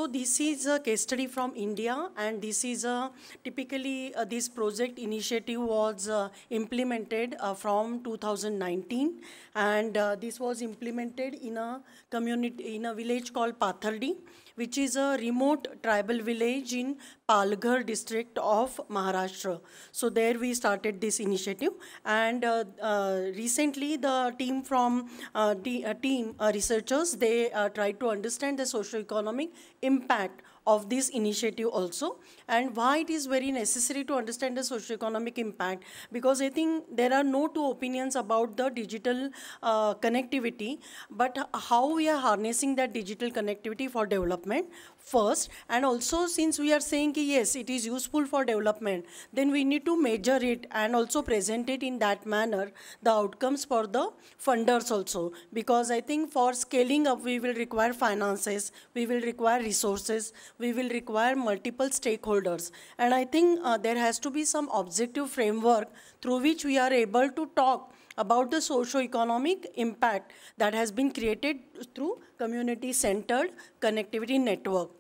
So this is a case study from India, and this is a typically this project initiative was implemented from 2019, and this was implemented in a community in a village called Pathardi, which is a remote tribal village in Palghar district of Maharashtra. So there we started this initiative, and recently the team from team researchers, they tried to understand the socio-economic impact of this initiative also, and why it is very necessary to understand the socio-economic impact, because I think there are no two opinions about the digital connectivity, but how we are harnessing that digital connectivity for development first. And also, since we are saying ki yes, it is useful for development, then we need to measure it and also present it in that manner, the outcomes for the funders also, because I think for scaling up we will require finances, we will require resources, we will require multiple stakeholders, and I think there has to be some objective framework through which we are able to talk about the socio-economic impact that has been created through community-centered connectivity network.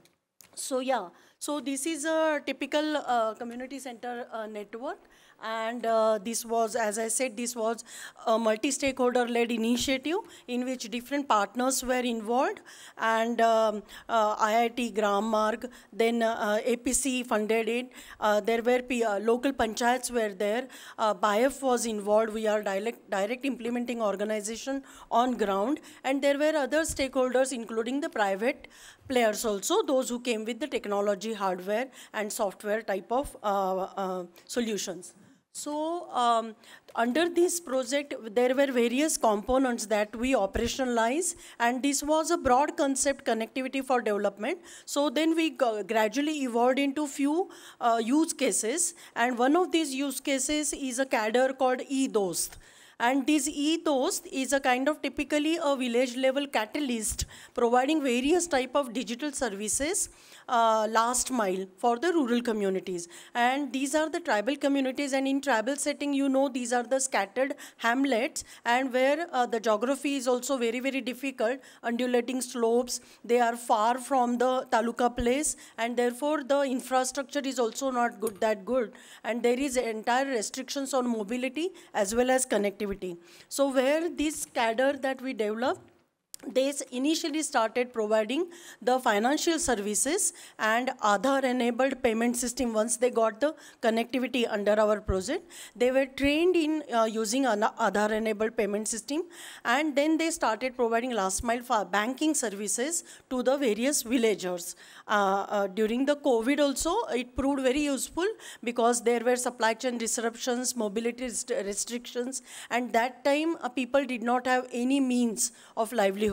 So yeah, so this is a typical community center network, and this was, as I said, this was a multi-stakeholder led initiative in which different partners were involved, and IIT Grammarg, then APC funded it, there were local panchayats were there, BIF was involved, we are direct implementing organization on ground, and there were other stakeholders including the private players also, those who came with the technology, hardware and software type of solutions. So under this project, there were various components that we operationalize, and this was a broad concept, connectivity for development. So then we gradually evolved into few use cases, and one of these use cases is a cadre called eDost. And this eDost is a kind of typically a village level catalyst providing various type of digital services last mile for the rural communities. And these are the tribal communities, and in tribal setting, you know, these are the scattered hamlets, and where the geography is also very, very difficult, undulating slopes, they are far from the taluka place, and therefore the infrastructure is also not that good, and there is entire restrictions on mobility as well as connectivity. So where this cadre that we developed, they initially started providing the financial services and Aadhaar enabled payment system. Once they got the connectivity under our project, they were trained in using an Aadhaar enabled payment system, and then they started providing last mile banking services to the various villagers. During the COVID also, it proved very useful because there were supply chain disruptions, mobility restrictions, and that time people did not have any means of livelihood.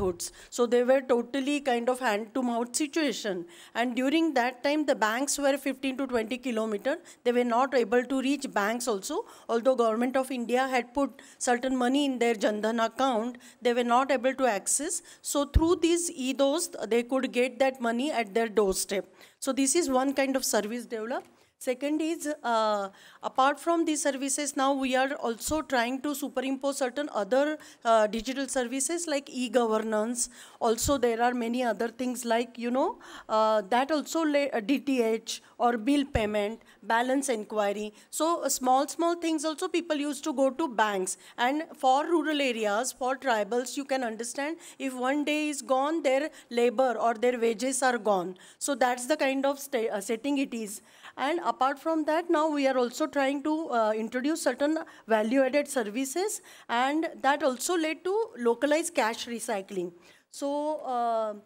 So they were totally kind of hand-to-mouth situation. And during that time, the banks were 15 to 20 kilometers. They were not able to reach banks also. Although Government of India had put certain money in their Jan Dhan account, they were not able to access. So through these eDost, they could get that money at their doorstep. So this is one kind of service developed. Second is, apart from these services, now we are also trying to superimpose certain other digital services like e-governance. Also, there are many other things like, you know, that also DTH or bill payment, balance inquiry. So small things also people used to go to banks. And for rural areas, for tribals, you can understand if one day is gone, their labor or their wages are gone. So that's the kind of setting it is. And apart from that, now we are also trying to introduce certain value-added services, and that also led to localized cash recycling. So,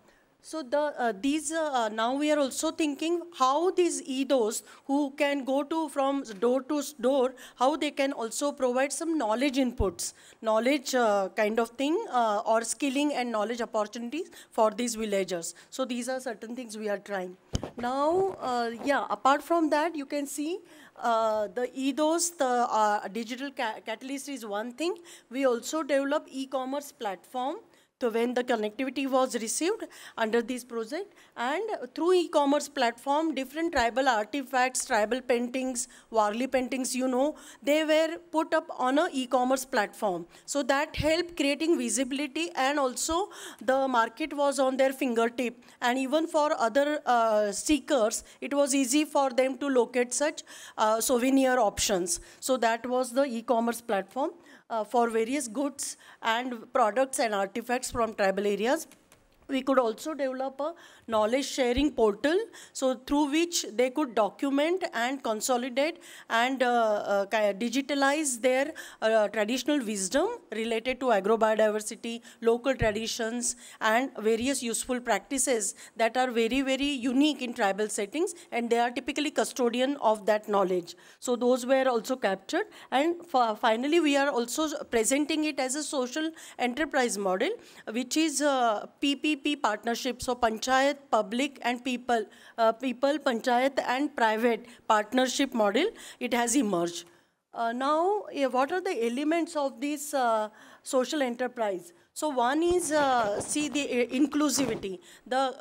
now we are also thinking how these eDost who can go to from door to door, how they can also provide some knowledge inputs, knowledge kind of thing, or skilling and knowledge opportunities for these villagers. So these are certain things we are trying. Now, yeah, apart from that, you can see the eDost, the digital catalyst is one thing. We also develop e-commerce platform So when the connectivity was received under this project, and through e-commerce platform, different tribal artifacts, tribal paintings, Warli paintings, they were put up on a e-commerce platform. So that helped creating visibility, and also the market was on their fingertip. And even for other seekers, it was easy for them to locate such souvenir options. So that was the e-commerce platform for various goods and products and artifacts from tribal areas. We could also develop a knowledge sharing portal, so through which they could document and consolidate and digitalize their traditional wisdom related to agrobiodiversity, local traditions, and various useful practices that are very, very unique in tribal settings, and they are typically custodian of that knowledge. So those were also captured, and finally we are also presenting it as a social enterprise model, which is PPP partnership, so Panchayat, public and people, Panchayat and private partnership model, it has emerged. Now, what are the elements of this social enterprise? So one is, see, the inclusivity, the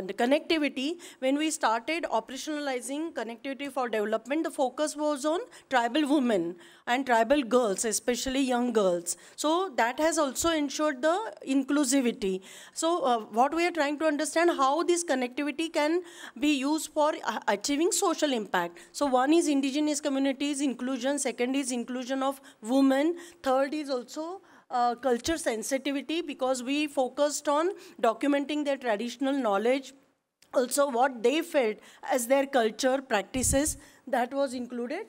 the connectivity. When we started operationalizing connectivity for development, the focus was on tribal women and tribal girls, especially young girls. So that has also ensured the inclusivity. So what we are trying to understand, how this connectivity can be used for achieving social impact. So one is indigenous communities inclusion, second is inclusion of women, third is also culture sensitivity, because we focused on documenting their traditional knowledge, also what they felt as their culture practices, that was included.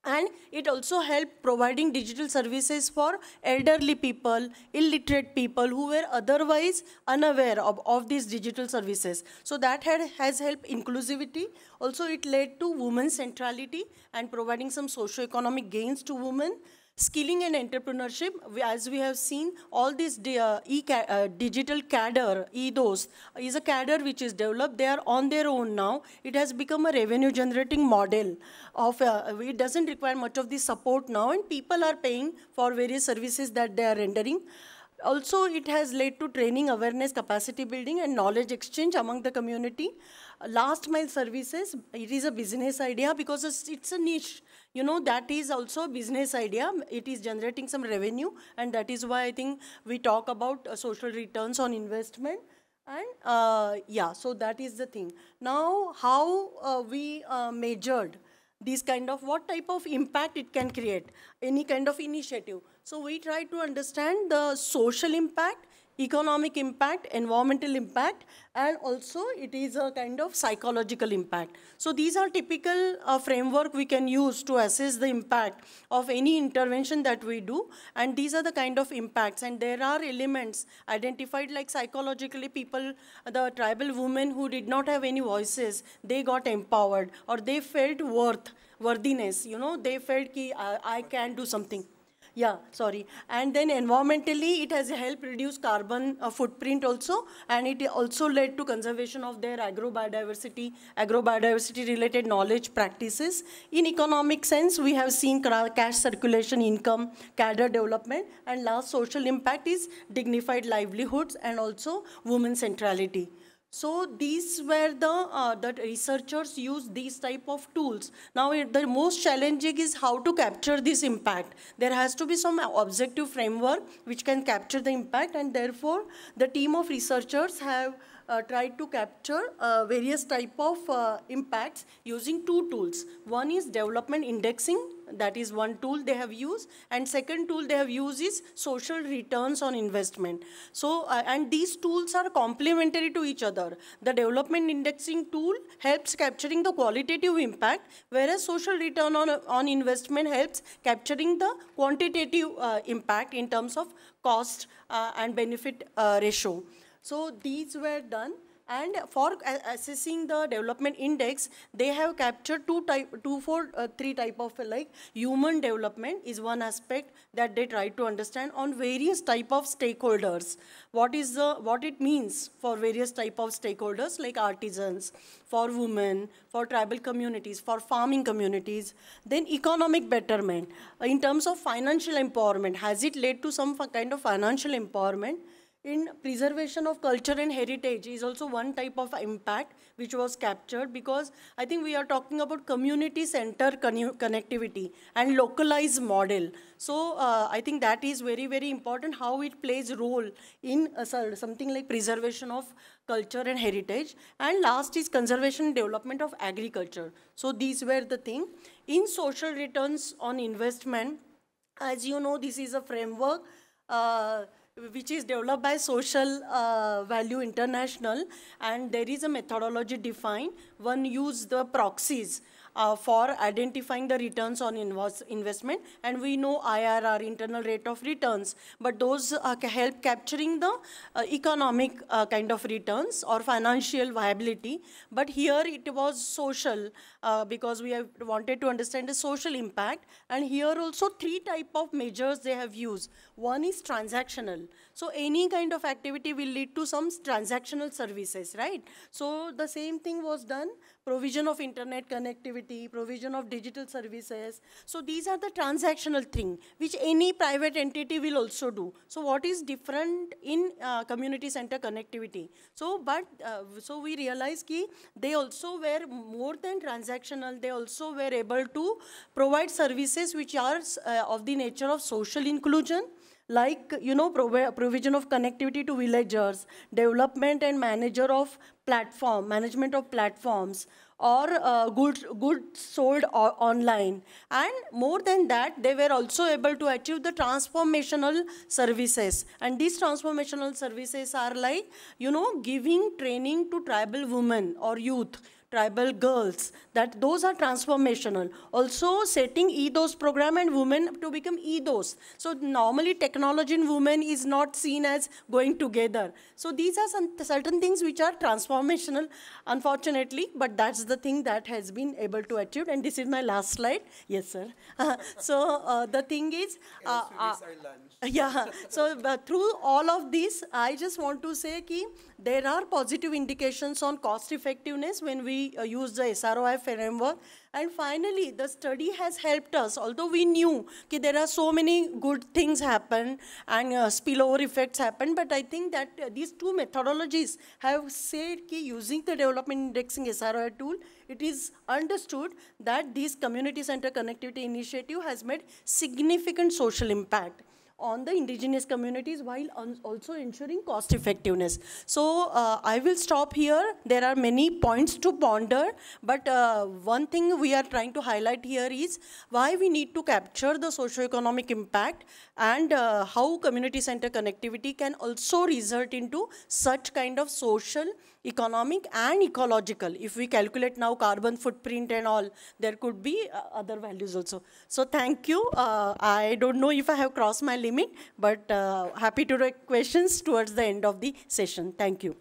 And it also helped providing digital services for elderly people, illiterate people who were otherwise unaware of these digital services. So that has helped inclusivity. Also, it led to women's centrality and providing some socio-economic gains to women. Skilling and entrepreneurship, as we have seen, all this digital cadre, EDOS, is a cadre which is developed. They are on their own now. It has become a revenue generating model. It doesn't require much of the support now, and people are paying for various services that they are rendering. Also, it has led to training, awareness, capacity building, and knowledge exchange among the community. Last mile services, it is a business idea because it's a niche. That is also a business idea. It is generating some revenue, and that is why I think we talk about social returns on investment. And yeah, so that is the thing. Now, how we measured these kind of, what type of impact it can create, any kind of initiative. So we try to understand the social impact, economic impact, environmental impact, and also it is a kind of psychological impact. So these are typical framework we can use to assess the impact of any intervention that we do, and these are the kind of impacts. And there are elements identified, like psychologically, people, the tribal women who did not have any voices, they got empowered, or they felt worthiness, they felt ki I can do something. Yeah, sorry. And then environmentally, it has helped reduce carbon footprint also, and it also led to conservation of their agrobiodiversity related knowledge practices. In economic sense, we have seen cash circulation, income, cadre development, and last social impact is dignified livelihoods and also women centrality. So these were the researchers use these type of tools. Now the most challenging is how to capture this impact. There has to be some objective framework which can capture the impact, and therefore the team of researchers have tried to capture various type of impacts using two tools. One is development indexing, that is one tool they have used, and second tool they have used is social returns on investment. So, and these tools are complementary to each other. The development indexing tool helps capturing the qualitative impact, whereas social return on investment helps capturing the quantitative impact in terms of cost and benefit ratio. So these were done. And for assessing the development index, they have captured three type of like human development is one aspect that they try to understand on various type of stakeholders. What it means for various type of stakeholders like artisans, for women, for tribal communities, for farming communities. Then economic betterment. In terms of financial empowerment, has it led to some kind of financial empowerment? In preservation of culture and heritage is also one type of impact which was captured, because I think we are talking about community center connectivity and localized model. So I think that is very, very important, how it plays a role in something like preservation of culture and heritage. And last is conservation and development of agriculture. So these were the thing. In social returns on investment, as you know, this is a framework which is developed by Social Value International, and there is a methodology defined. One use the proxies for identifying the returns on investment, and we know IRR, internal rate of returns, but those help capturing the economic kind of returns or financial viability. But here it was social, because we have wanted to understand the social impact, and here also three type of measures they have used. One is transactional. So any kind of activity will lead to some transactional services, right? So the same thing was done, provision of internet connectivity, provision of digital services. So these are the transactional thing, which any private entity will also do. So what is different in community center connectivity? So, so we realized that they also were more than transactional, they also were able to provide services which are of the nature of social inclusion, like, you know, provision of connectivity to villagers, development and management of platforms, or goods sold online. And more than that, they were also able to achieve the transformational services. And these transformational services are like, you know, giving training to tribal women or youth, tribal girls, that those are transformational. Also setting EDOS program and women to become EDOS. So normally technology and women is not seen as going together. So these are some certain things which are transformational, unfortunately, but that's the thing that has been able to achieve. And this is my last slide. Yes, sir. So the thing is, yeah, so through all of this, I just want to say that there are positive indications on cost effectiveness when we use the SROI framework. And finally, the study has helped us, although we knew that there are so many good things happen and spillover effects happen, but I think that these two methodologies have said that using the development indexing SROI tool, it is understood that this community center connectivity initiative has made significant social impact on the indigenous communities while also ensuring cost effectiveness. So I will stop here. There are many points to ponder, but one thing we are trying to highlight here is why we need to capture the socio-economic impact, and how community center connectivity can also result into such kind of social, economic and ecological. If we calculate now carbon footprint and all, there could be other values also. So thank you. I don't know if I have crossed my limit, but happy to take questions towards the end of the session. Thank you.